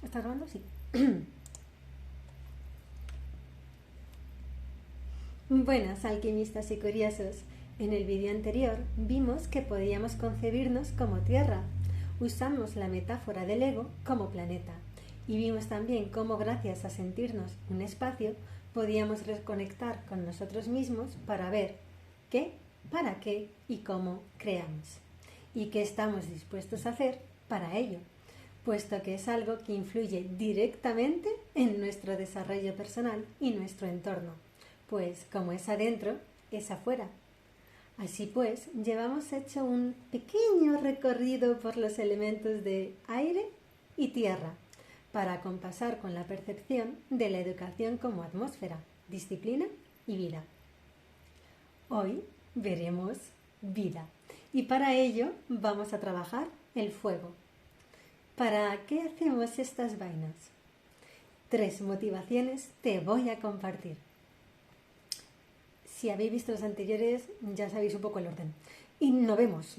¿Estás grabando? Sí. Buenas, alquimistas y curiosos. En el vídeo anterior vimos que podíamos concebirnos como Tierra. Usamos la metáfora del ego como planeta. Y vimos también cómo gracias a sentirnos un espacio podíamos reconectar con nosotros mismos para ver qué, para qué y cómo creamos. Y qué estamos dispuestos a hacer para ello, puesto que es algo que influye directamente en nuestro desarrollo personal y nuestro entorno, pues como es adentro, es afuera. Así pues, llevamos hecho un pequeño recorrido por los elementos de aire y tierra, para compasar con la percepción de la educación como atmósfera, disciplina y vida. Hoy veremos vida, y para ello vamos a trabajar el fuego. ¿Para qué hacemos estas vainas? 3 motivaciones te voy a compartir. Si habéis visto los anteriores, ya sabéis un poco el orden. Y no vemos.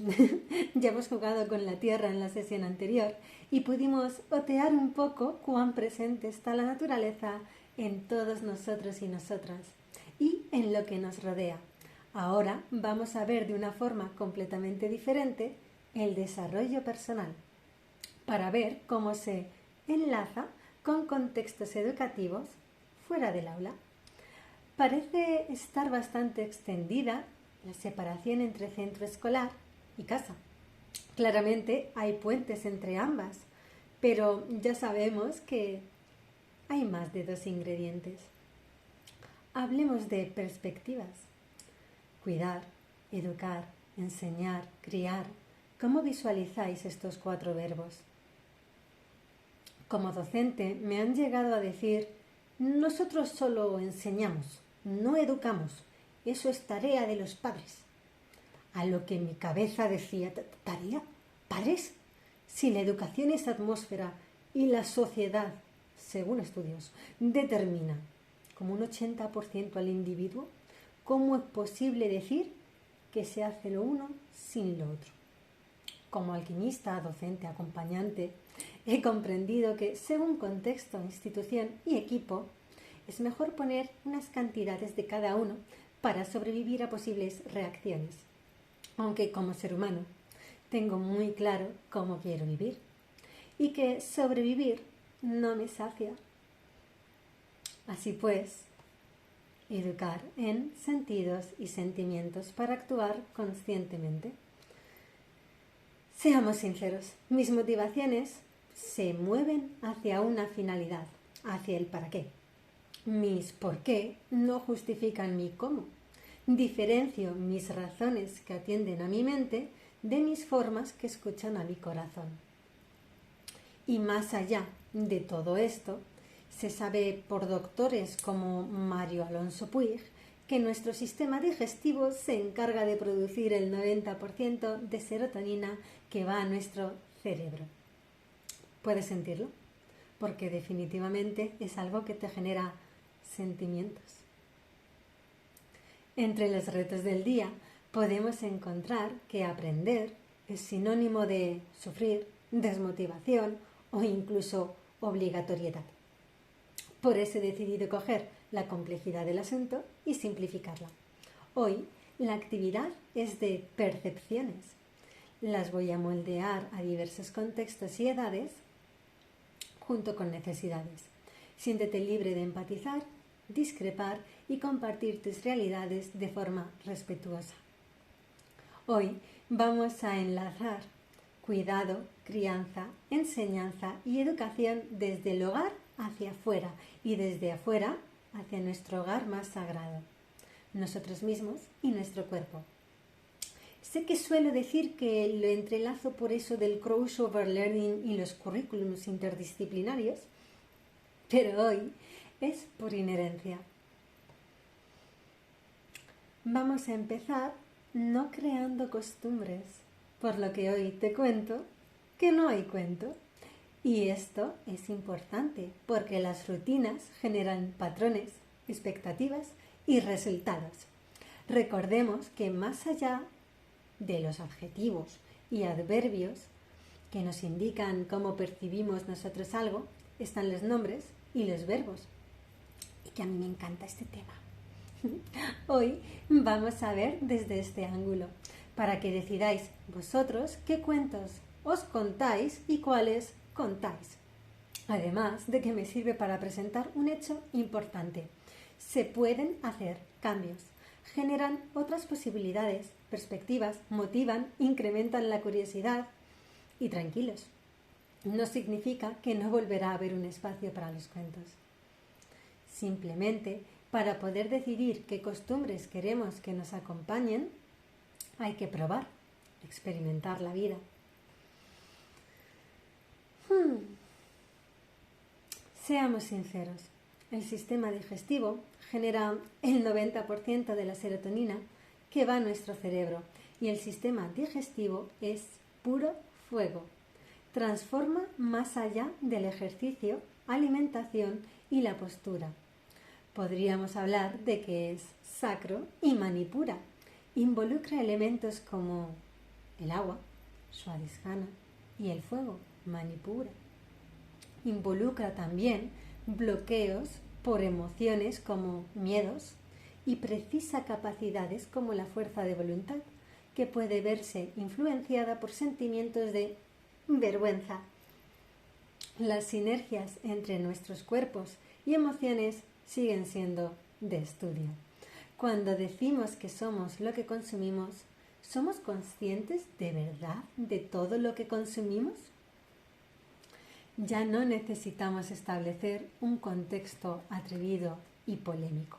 Ya hemos jugado con la tierra en la sesión anterior y pudimos otear un poco cuán presente está la naturaleza en todos nosotros y nosotras y en lo que nos rodea. Ahora vamos a ver de una forma completamente diferente el desarrollo personal, para ver cómo se enlaza con contextos educativos fuera del aula. Parece estar bastante extendida la separación entre centro escolar y casa. Claramente hay puentes entre ambas, pero ya sabemos que hay más de 2 ingredientes. Hablemos de perspectivas. Cuidar, educar, enseñar, criar. ¿Cómo visualizáis estos 4 verbos? Como docente me han llegado a decir: nosotros solo enseñamos, no educamos, eso es tarea de los padres. A lo que mi cabeza decía: ¿tarea? ¿Padres? Si la educación es atmósfera y la sociedad, según estudios, determina como un 80% al individuo, ¿cómo es posible decir que se hace lo uno sin lo otro? Como alquimista, docente, acompañante, he comprendido que, según contexto, institución y equipo, es mejor poner unas cantidades de cada uno para sobrevivir a posibles reacciones. Aunque como ser humano tengo muy claro cómo quiero vivir y que sobrevivir no me sacia. Así pues, educar en sentidos y sentimientos para actuar conscientemente. Seamos sinceros, mis motivaciones se mueven hacia una finalidad, hacia el para qué. Mis por qué no justifican mi cómo. Diferencio mis razones que atienden a mi mente de mis formas que escuchan a mi corazón. Y más allá de todo esto, se sabe por doctores como Mario Alonso Puig que nuestro sistema digestivo se encarga de producir el 90% de serotonina que va a nuestro cerebro. ¿Puedes sentirlo? Porque definitivamente es algo que te genera sentimientos. Entre los retos del día podemos encontrar que aprender es sinónimo de sufrir, desmotivación o incluso obligatoriedad. Por eso he decidido coger la complejidad del asunto y simplificarla. Hoy la actividad es de percepciones. Las voy a moldear a diversos contextos y edades junto con necesidades. Siéntete libre de empatizar, discrepar y compartir tus realidades de forma respetuosa. Hoy vamos a enlazar cuidado, crianza, enseñanza y educación desde el hogar hacia afuera y desde afuera hacia nuestro hogar más sagrado, nosotros mismos y nuestro cuerpo. Sé que suelo decir que lo entrelazo por eso del crossover learning y los currículums interdisciplinarios, pero hoy es por inherencia. Vamos a empezar no creando costumbres, por lo que hoy te cuento que no hay cuento. Y esto es importante porque las rutinas generan patrones, expectativas y resultados. Recordemos que más allá de los adjetivos y adverbios que nos indican cómo percibimos nosotros algo, están los nombres y los verbos. Y que a mí me encanta este tema. Hoy vamos a ver desde este ángulo, para que decidáis vosotros qué cuentos os contáis y cuáles contáis. Además de que me sirve para presentar un hecho importante. Se pueden hacer cambios, generan otras posibilidades, perspectivas, motivan, incrementan la curiosidad. Y tranquilos, no significa que no volverá a haber un espacio para los cuentos. Simplemente, para poder decidir qué costumbres queremos que nos acompañen, hay que probar, experimentar la vida. Seamos sinceros, el sistema digestivo genera el 90% de la serotonina que va a nuestro cerebro y el sistema digestivo es puro fuego. Transforma más allá del ejercicio, alimentación y la postura. Podríamos hablar de que es sacro y manipura. Involucra elementos como el agua, swadhisthana, y el fuego, manipura. Involucra también bloqueos por emociones como miedos y precisa capacidades como la fuerza de voluntad, que puede verse influenciada por sentimientos de vergüenza. Las sinergias entre nuestros cuerpos y emociones siguen siendo de estudio. Cuando decimos que somos lo que consumimos, ¿somos conscientes de verdad de todo lo que consumimos? Ya no necesitamos establecer un contexto atrevido y polémico.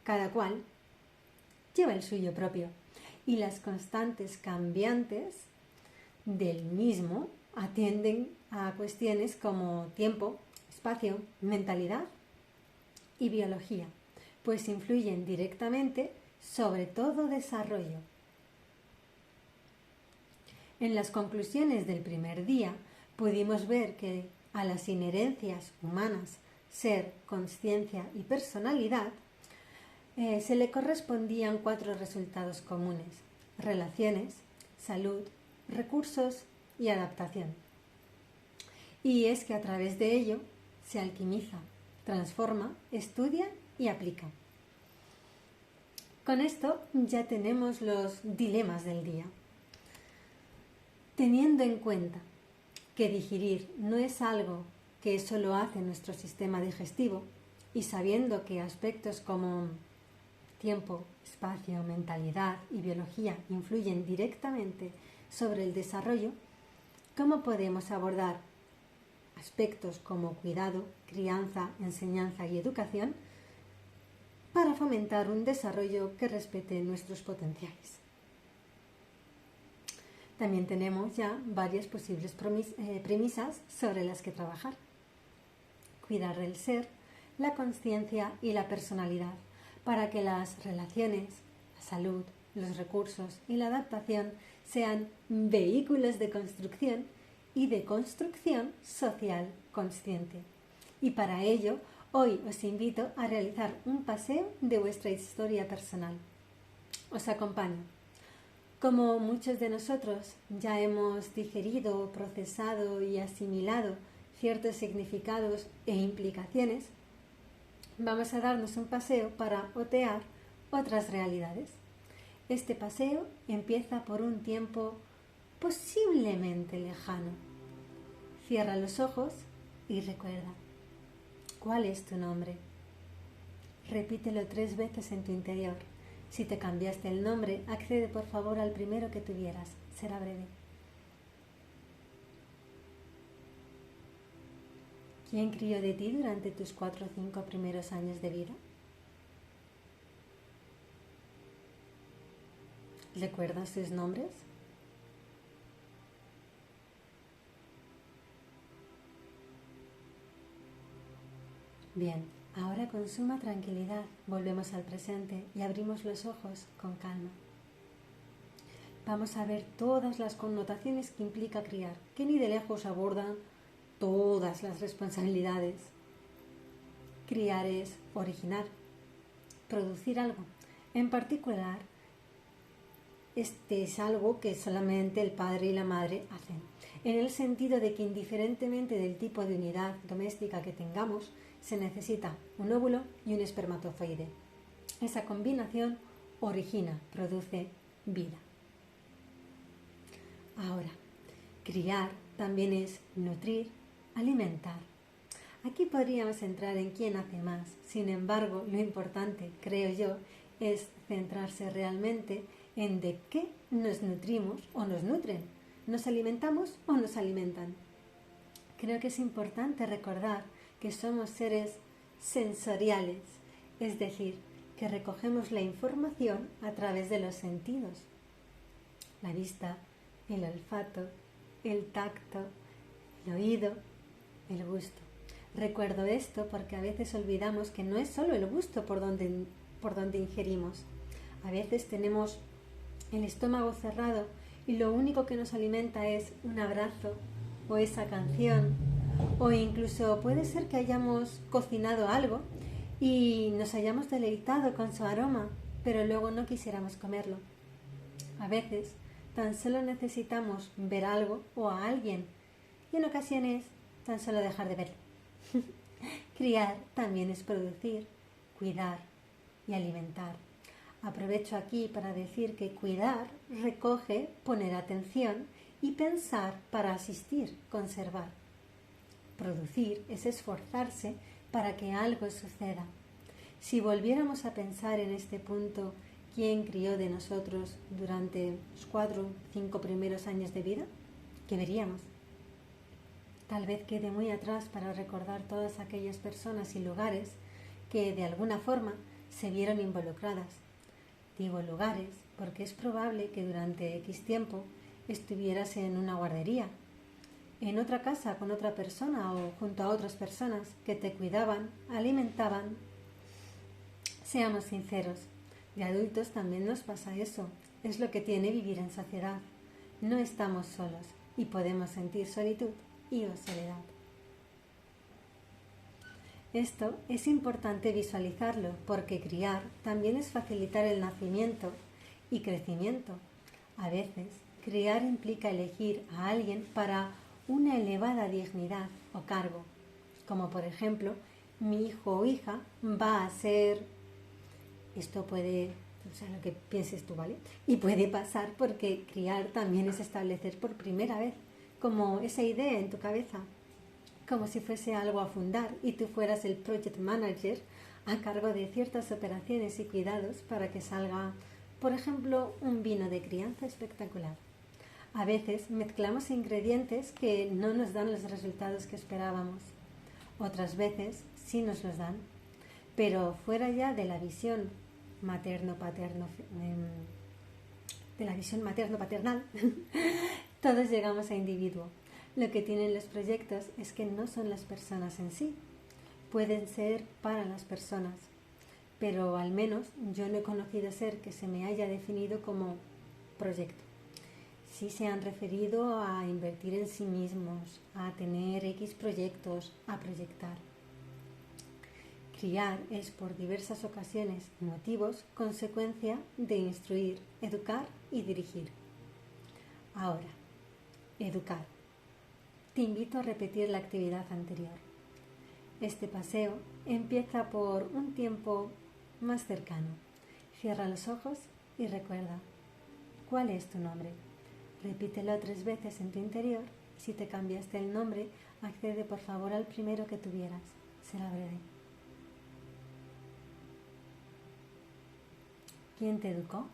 Cada cual lleva el suyo propio y las constantes cambiantes del mismo atienden a cuestiones como tiempo, espacio, mentalidad y biología, pues influyen directamente sobre todo desarrollo. En las conclusiones del primer día pudimos ver que a las inherencias humanas, ser, consciencia y personalidad, se le correspondían 4 resultados comunes: relaciones, salud, recursos y adaptación. Y es que a través de ello se alquimiza, transforma, estudia y aplica. Con esto ya tenemos los dilemas del día. Teniendo en cuenta que digerir no es algo que solo hace nuestro sistema digestivo y sabiendo que aspectos como tiempo, espacio, mentalidad y biología influyen directamente sobre el desarrollo, ¿cómo podemos abordar aspectos como cuidado, crianza, enseñanza y educación para fomentar un desarrollo que respete nuestros potenciales? También tenemos ya varias posibles premisas sobre las que trabajar. Cuidar del ser, la consciencia y la personalidad para que las relaciones, la salud, los recursos y la adaptación sean vehículos de construcción y de construcción social consciente. Y para ello, hoy os invito a realizar un paseo de vuestra historia personal. Os acompaño. Como muchos de nosotros ya hemos digerido, procesado y asimilado ciertos significados e implicaciones, vamos a darnos un paseo para otear otras realidades. Este paseo empieza por un tiempo posiblemente lejano. Cierra los ojos y recuerda, ¿cuál es tu nombre? Repítelo 3 veces en tu interior. Si te cambiaste el nombre, accede por favor al primero que tuvieras. Será breve. ¿Quién crió de ti durante tus 4 o 5 primeros años de vida? ¿Recuerdas sus nombres? Bien, ahora con suma tranquilidad volvemos al presente y abrimos los ojos con calma. Vamos a ver todas las connotaciones que implica criar, que ni de lejos abordan todas las responsabilidades. Criar es originar, producir algo. En particular, este es algo que solamente el padre y la madre hacen. en el sentido de que indiferentemente del tipo de unidad doméstica que tengamos, se necesita un óvulo y un espermatozoide. Esa combinación produce vida. Ahora, criar también es nutrir, alimentar. Aquí podríamos entrar en quién hace más. Sin embargo, lo importante, creo yo, es centrarse realmente en de qué nos nutrimos o nos nutren. ¿Nos alimentamos o nos alimentan? Creo que es importante recordar que somos seres sensoriales, es decir, que recogemos la información a través de los sentidos. La vista, el olfato, el tacto, el oído, el gusto. Recuerdo esto porque a veces olvidamos que no es solo el gusto por donde ingerimos. A veces tenemos el estómago cerrado y lo único que nos alimenta es un abrazo o esa canción, o incluso puede ser que hayamos cocinado algo y nos hayamos deleitado con su aroma, pero luego no quisiéramos comerlo. A veces tan solo necesitamos ver algo o a alguien y en ocasiones tan solo dejar de verlo. Criar también es producir, cuidar y alimentar. Aprovecho aquí para decir que cuidar recoge poner atención y pensar para asistir, conservar. Producir es esforzarse para que algo suceda. Si volviéramos a pensar en este punto, ¿quién crió de nosotros durante los 4 o 5 primeros años de vida? ¿Qué veríamos? Tal vez quede muy atrás para recordar todas aquellas personas y lugares que de alguna forma se vieron involucradas. Digo lugares porque es probable que durante X tiempo estuvieras en una guardería, en otra casa con otra persona o junto a otras personas que te cuidaban, alimentaban. Seamos sinceros, de adultos también nos pasa eso. Es lo que tiene vivir en sociedad. No estamos solos y podemos sentir solitud y o soledad. Esto es importante visualizarlo porque criar también es facilitar el nacimiento y crecimiento. A veces, criar implica elegir a alguien para una elevada dignidad o cargo, como por ejemplo, mi hijo o hija va a ser, esto puede, lo que pienses tú, ¿vale? Y puede pasar porque criar también es establecer por primera vez, como esa idea en tu cabeza, como si fuese algo a fundar y tú fueras el project manager a cargo de ciertas operaciones y cuidados para que salga, por ejemplo, un vino de crianza espectacular. A veces mezclamos ingredientes que no nos dan los resultados que esperábamos. Otras veces sí nos los dan, pero fuera ya de la visión materno-paternal, todos llegamos a individuo. Lo que tienen los proyectos es que no son las personas en sí, pueden ser para las personas, pero al menos yo no he conocido ser que se me haya definido como proyecto. Sí se han referido a invertir en sí mismos, a tener X proyectos, a proyectar. Criar es por diversas ocasiones y motivos consecuencia de instruir, educar y dirigir. Ahora, educar. Te invito a repetir la actividad anterior. Este paseo empieza por un tiempo más cercano. Cierra los ojos y recuerda, ¿cuál es tu nombre? Repítelo 3 veces en tu interior. Si te cambiaste el nombre, accede por favor al primero que tuvieras. Será breve. ¿Quién te educó?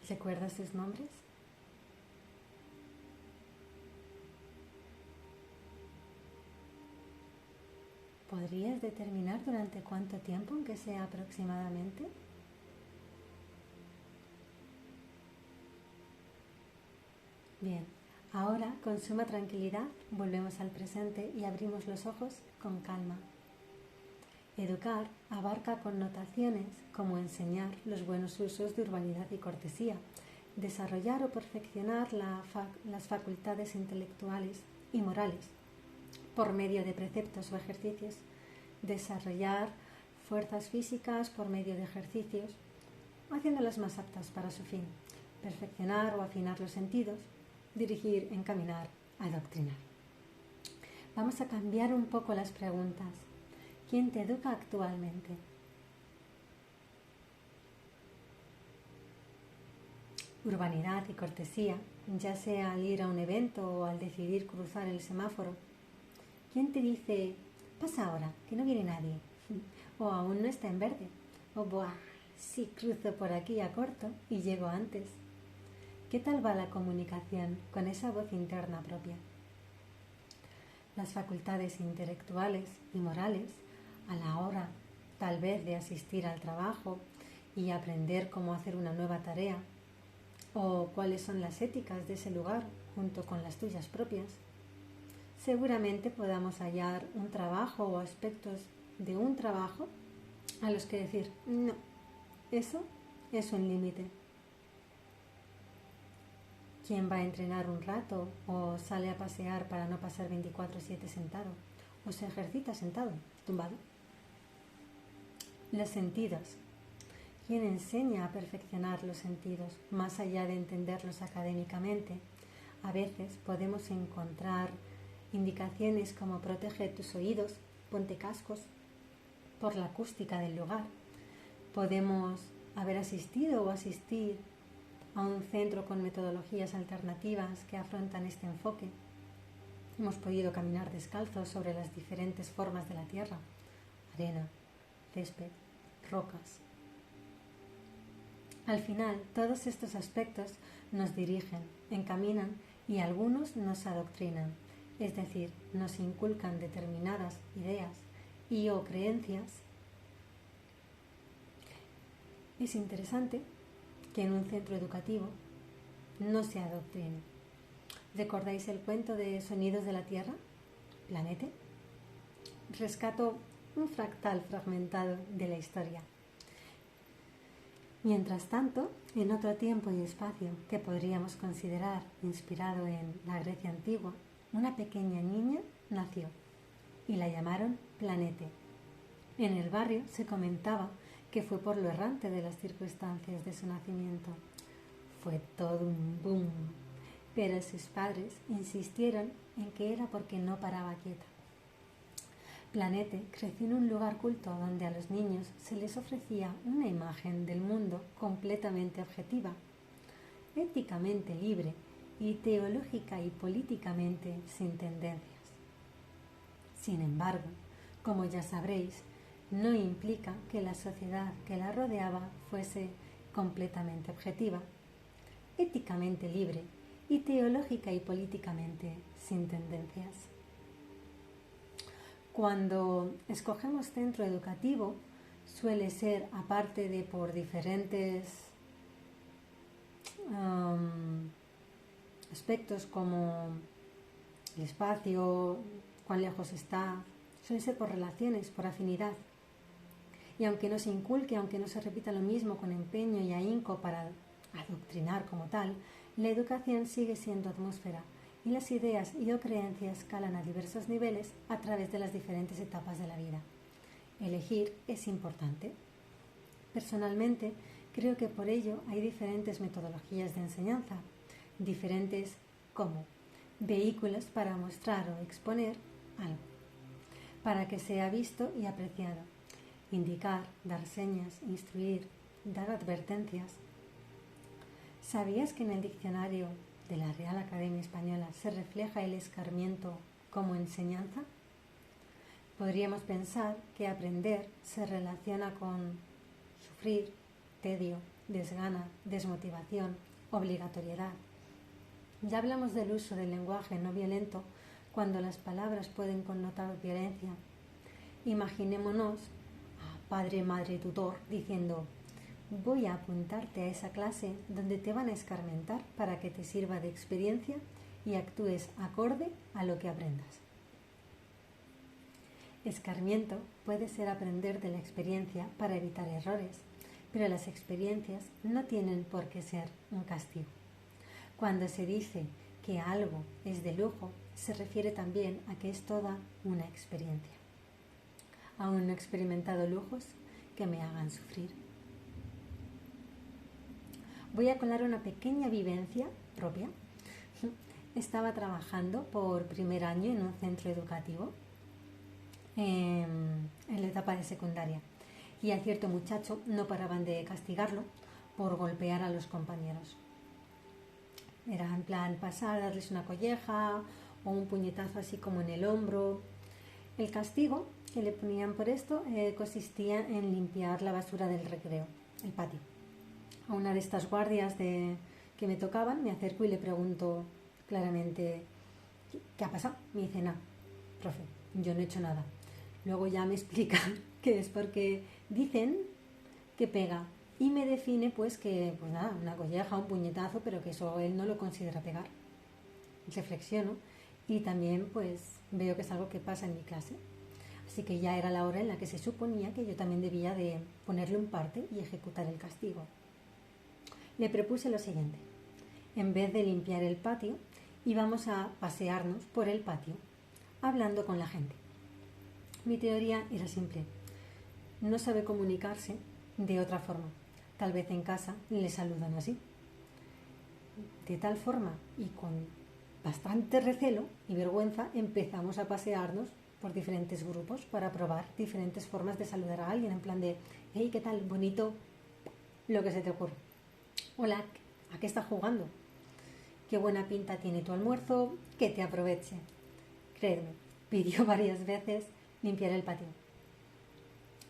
¿Recuerdas sus nombres? ¿Podrías determinar durante cuánto tiempo, aunque sea aproximadamente? Bien, ahora con suma tranquilidad volvemos al presente y abrimos los ojos con calma. Educar abarca connotaciones como enseñar los buenos usos de urbanidad y cortesía, desarrollar o perfeccionar las facultades intelectuales y morales por medio de preceptos o ejercicios, desarrollar fuerzas físicas por medio de ejercicios, haciéndolas más aptas para su fin, perfeccionar o afinar los sentidos, dirigir, encaminar, adoctrinar. Vamos a cambiar un poco las preguntas. ¿Quién te educa actualmente? Urbanidad y cortesía, ya sea al ir a un evento o al decidir cruzar el semáforo. ¿Quién te dice, pasa ahora, que no viene nadie? O aún no está en verde. O buah, sí cruzo por aquí a corto y llego antes. ¿Qué tal va la comunicación con esa voz interna propia? Las facultades intelectuales y morales, a la hora tal vez de asistir al trabajo y aprender cómo hacer una nueva tarea, o cuáles son las éticas de ese lugar junto con las tuyas propias, seguramente podamos hallar un trabajo o aspectos de un trabajo a los que decir, no, eso es un límite. ¿Quién va a entrenar un rato o sale a pasear para no pasar 24/7 sentado? ¿O se ejercita sentado, tumbado? Los sentidos. ¿Quién enseña a perfeccionar los sentidos más allá de entenderlos académicamente? A veces podemos encontrar indicaciones como protege tus oídos, ponte cascos, por la acústica del lugar. Podemos haber asistido o asistir a un centro con metodologías alternativas que afrontan este enfoque. Hemos podido caminar descalzos sobre las diferentes formas de la tierra, arena, césped, rocas. Al final, todos estos aspectos nos dirigen, encaminan y algunos nos adoctrinan, es decir, nos inculcan determinadas ideas y o creencias. Es interesante que en un centro educativo no se adoctrine. ¿Recordáis el cuento de Sonidos de la Tierra? ¿Planete? Rescato un fractal fragmentado de la historia. Mientras tanto, en otro tiempo y espacio que podríamos considerar inspirado en la Grecia antigua, una pequeña niña nació y la llamaron Planete. En el barrio se comentaba que fue por lo errante de las circunstancias de su nacimiento. Fue todo un boom, pero sus padres insistieron en que era porque no paraba quieta. Planete creció en un lugar culto donde a los niños se les ofrecía una imagen del mundo completamente objetiva, éticamente libre y teológica y políticamente sin tendencias. Sin embargo, como ya sabréis, no implica que la sociedad que la rodeaba fuese completamente objetiva, éticamente libre y teológica y políticamente sin tendencias. Cuando escogemos centro educativo, suele ser, aparte de por diferentes aspectos como el espacio, cuán lejos está, suele ser por relaciones, por afinidad. Y aunque no se inculque, aunque no se repita lo mismo con empeño y ahínco para adoctrinar como tal, la educación sigue siendo atmósfera y las ideas y o creencias calan a diversos niveles a través de las diferentes etapas de la vida. Elegir es importante. Personalmente, creo que por ello hay diferentes metodologías de enseñanza, diferentes como vehículos para mostrar o exponer algo, para que sea visto y apreciado. Indicar, dar señas, instruir, dar advertencias. ¿Sabías que en el diccionario de la Real Academia Española se refleja el escarmiento como enseñanza? Podríamos pensar que aprender se relaciona con sufrir, tedio, desgana, desmotivación, obligatoriedad. Ya hablamos del uso del lenguaje no violento cuando las palabras pueden connotar violencia. Imaginémonos a padre, madre, tutor diciendo: voy a apuntarte a esa clase donde te van a escarmentar para que te sirva de experiencia y actúes acorde a lo que aprendas. Escarmiento puede ser aprender de la experiencia para evitar errores, pero las experiencias no tienen por qué ser un castigo. Cuando se dice que algo es de lujo, se refiere también a que es toda una experiencia. Aún no he experimentado lujos que me hagan sufrir. voy a colar una pequeña vivencia propia. Estaba trabajando por primer año en un centro educativo en la etapa de secundaria y a cierto muchacho no paraban de castigarlo por golpear a los compañeros. Era en plan pasar, darles una colleja o un puñetazo así como en el hombro. El castigo que le ponían por esto consistía en limpiar la basura del recreo, el patio. A una de estas guardias que me tocaban me acerco y le pregunto claramente: ¿qué ha pasado? Me dice: nada, profe, yo no he hecho nada. Luego ya me explica que es porque dicen que pega y me define pues que, pues nada, una colleja, un puñetazo, pero que eso él no lo considera pegar. Reflexiono y también pues veo que es algo que pasa en mi clase. Así que ya era la hora en la que se suponía que yo también debía de ponerle un parte y ejecutar el castigo. Le propuse lo siguiente: en vez de limpiar el patio, íbamos a pasearnos por el patio, hablando con la gente. Mi teoría era simple: no sabe comunicarse de otra forma. Tal vez en casa le saludan así. De tal forma y con bastante recelo y vergüenza empezamos a pasearnos por diferentes grupos para probar diferentes formas de saludar a alguien, en plan de: hey, ¿qué tal? Bonito, lo que se te ocurre. Hola, ¿a qué estás jugando? Qué buena pinta tiene tu almuerzo, que te aproveche. Créeme, pidió varias veces limpiar el patio.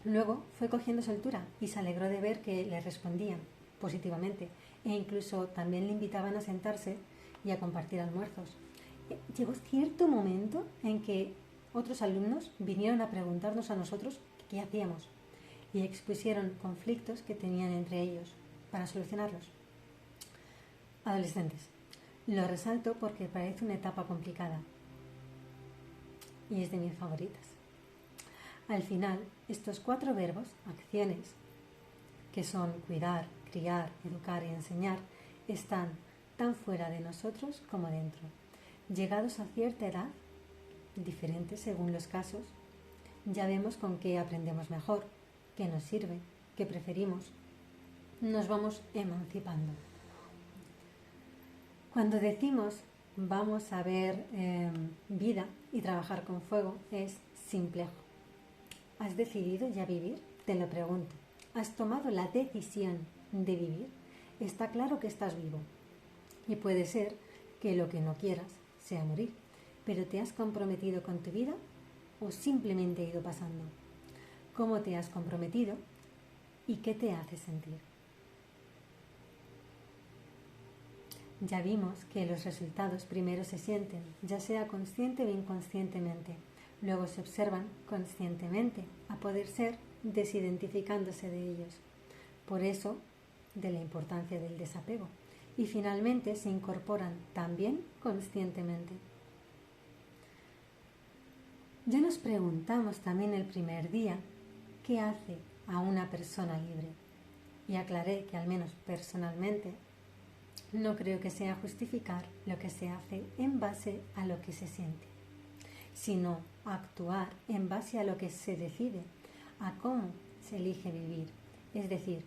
Luego fue cogiendo soltura y se alegró de ver que le respondían positivamente e incluso también le invitaban a sentarse y a compartir almuerzos. Llegó cierto momento en que otros alumnos vinieron a preguntarnos a nosotros qué hacíamos y expusieron conflictos que tenían entre ellos para solucionarlos. Adolescentes. Lo resalto porque parece una etapa complicada y es de mis favoritas. Al final, estos 4 verbos, acciones, que son cuidar, criar, educar y enseñar, están tan fuera de nosotros como dentro. Llegados a cierta edad, diferente según los casos, ya vemos con qué aprendemos mejor, qué nos sirve, qué preferimos. Nos vamos emancipando. Cuando decimos vamos a ver vida y trabajar con fuego, es simplejo. ¿Has decidido ya vivir? Te lo pregunto. ¿Has tomado la decisión de vivir? Está claro que estás vivo. Y puede ser que lo que no quieras sea morir. ¿Pero te has comprometido con tu vida o simplemente ha ido pasando? ¿Cómo te has comprometido y qué te hace sentir? Ya vimos que los resultados primero se sienten, ya sea consciente o inconscientemente. Luego se observan conscientemente, a poder ser desidentificándose de ellos. Por eso, de la importancia del desapego. Y finalmente se incorporan también conscientemente. Ya nos preguntamos también el primer día qué hace a una persona libre. Y aclaré que al menos personalmente no creo que sea justificar lo que se hace en base a lo que se siente, sino actuar en base a lo que se decide, a cómo se elige vivir, es decir,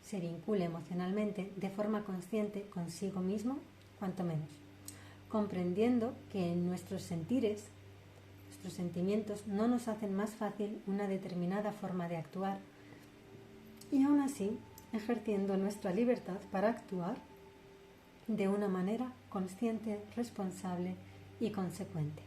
se vincula emocionalmente de forma consciente consigo mismo, cuanto menos, comprendiendo que nuestros sentires, nuestros sentimientos no nos hacen más fácil una determinada forma de actuar y aún así ejerciendo nuestra libertad para actuar de una manera consciente, responsable y consecuente.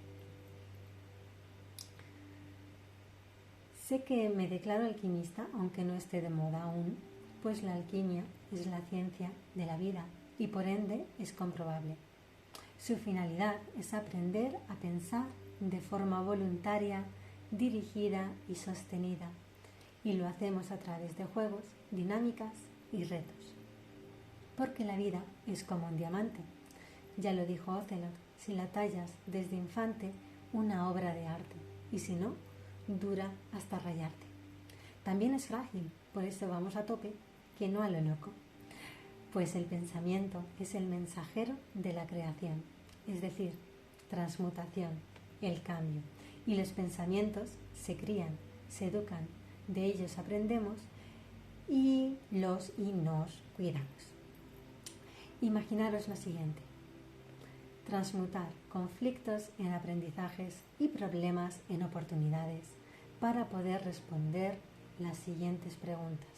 Sé que me declaro alquimista, aunque no esté de moda aún, pues la alquimia es la ciencia de la vida y por ende es comprobable. Su finalidad es aprender a pensar de forma voluntaria, dirigida y sostenida, y lo hacemos a través de juegos, dinámicas y retos. Porque la vida es como un diamante. Ya lo dijo Ocelot: si la tallas desde infante, una obra de arte, y si no, dura hasta rayarte. También es frágil, por eso vamos a tope, que no a lo loco. Pues el pensamiento es el mensajero de la creación, es decir, transmutación, el cambio. Y los pensamientos se crían, se educan, de ellos aprendemos y nos cuidamos. Imaginaros lo siguiente: transmutar conflictos en aprendizajes y problemas en oportunidades para poder responder las siguientes preguntas.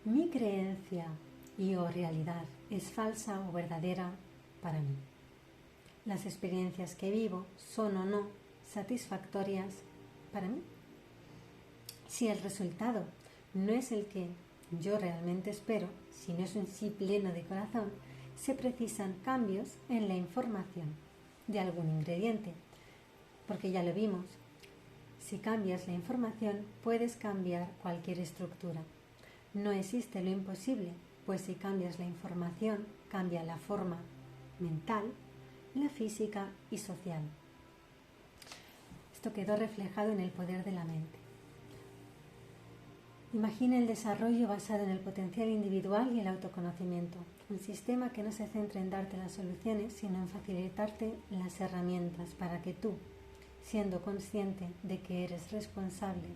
¿Mi creencia y o realidad es falsa o verdadera para mí? ¿Las experiencias que vivo son o no satisfactorias para mí? Si el resultado no es el que yo realmente espero, si no es un sí pleno de corazón, se precisan cambios en la información de algún ingrediente, porque ya lo vimos, si cambias la información puedes cambiar cualquier estructura. No existe lo imposible, pues si cambias la información, cambia la forma mental, la física y social. Esto quedó reflejado en el poder de la mente. Imagina el desarrollo basado en el potencial individual y el autoconocimiento, un sistema que no se centra en darte las soluciones, sino en facilitarte las herramientas para que tú, siendo consciente de que eres responsable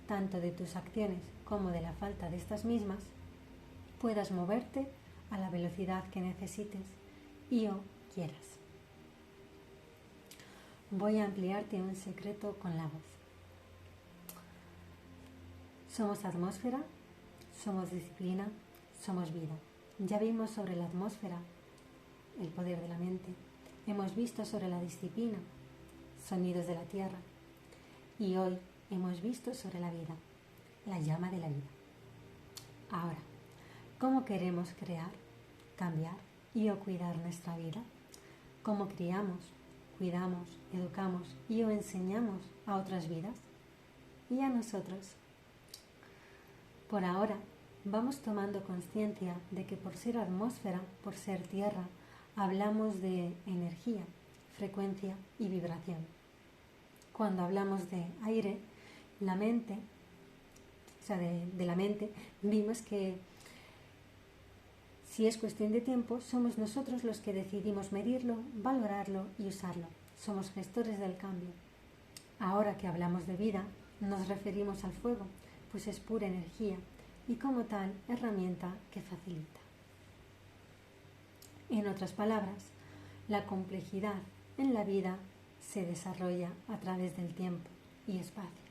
tanto de tus acciones como de la falta de estas mismas, puedas moverte a la velocidad que necesites y o quieras. Voy a ampliarte un secreto con la voz. Somos atmósfera, somos disciplina, somos vida. Ya vimos sobre la atmósfera, el poder de la mente. Hemos visto sobre la disciplina, sonidos de la tierra. Y hoy hemos visto sobre la vida, la llama de la vida. Ahora, ¿cómo queremos crear, cambiar y o cuidar nuestra vida? ¿Cómo criamos, cuidamos, educamos y o enseñamos a otras vidas y a nosotros? Por ahora, vamos tomando conciencia de que por ser atmósfera, por ser tierra, hablamos de energía, frecuencia y vibración. Cuando hablamos de aire, la mente, de la mente, vimos que si es cuestión de tiempo, somos nosotros los que decidimos medirlo, valorarlo y usarlo. Somos gestores del cambio. Ahora que hablamos de vida, nos referimos al fuego, pues es pura energía y como tal herramienta que facilita. En otras palabras, la complejidad en la vida se desarrolla a través del tiempo y espacio.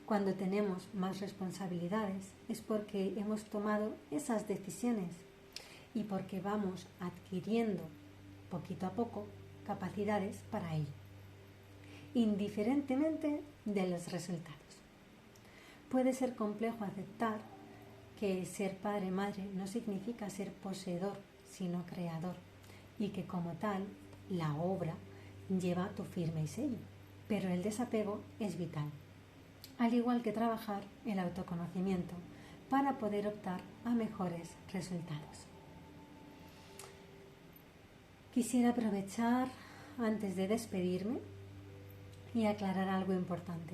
Cuando tenemos más responsabilidades es porque hemos tomado esas decisiones y porque vamos adquiriendo poquito a poco capacidades para ello, indiferentemente de los resultados. Puede ser complejo aceptar que ser padre-madre no significa ser poseedor, sino creador, y que como tal, la obra lleva tu firma y sello, pero el desapego es vital, al igual que trabajar el autoconocimiento para poder optar a mejores resultados. Quisiera aprovechar antes de despedirme y aclarar algo importante.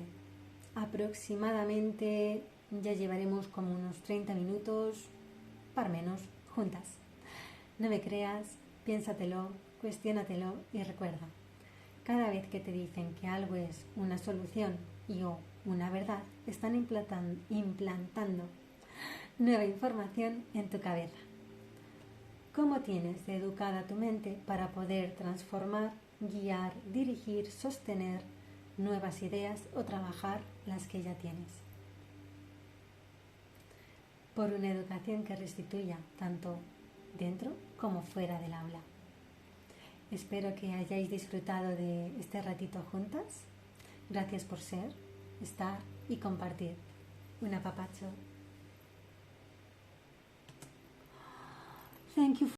Aproximadamente ya llevaremos como unos 30 minutos, par menos, juntas. No me creas, piénsatelo, cuestiónatelo y recuerda, cada vez que te dicen que algo es una solución y o una verdad, están implantando nueva información en tu cabeza. ¿Cómo tienes de educada tu mente para poder transformar, guiar, dirigir, sostener nuevas ideas o trabajar las que ya tienes? Por una educación que restituya tanto dentro como fuera del aula. Espero que hayáis disfrutado de este ratito juntas. Gracias por ser, estar y compartir. Un apapacho. Thank you.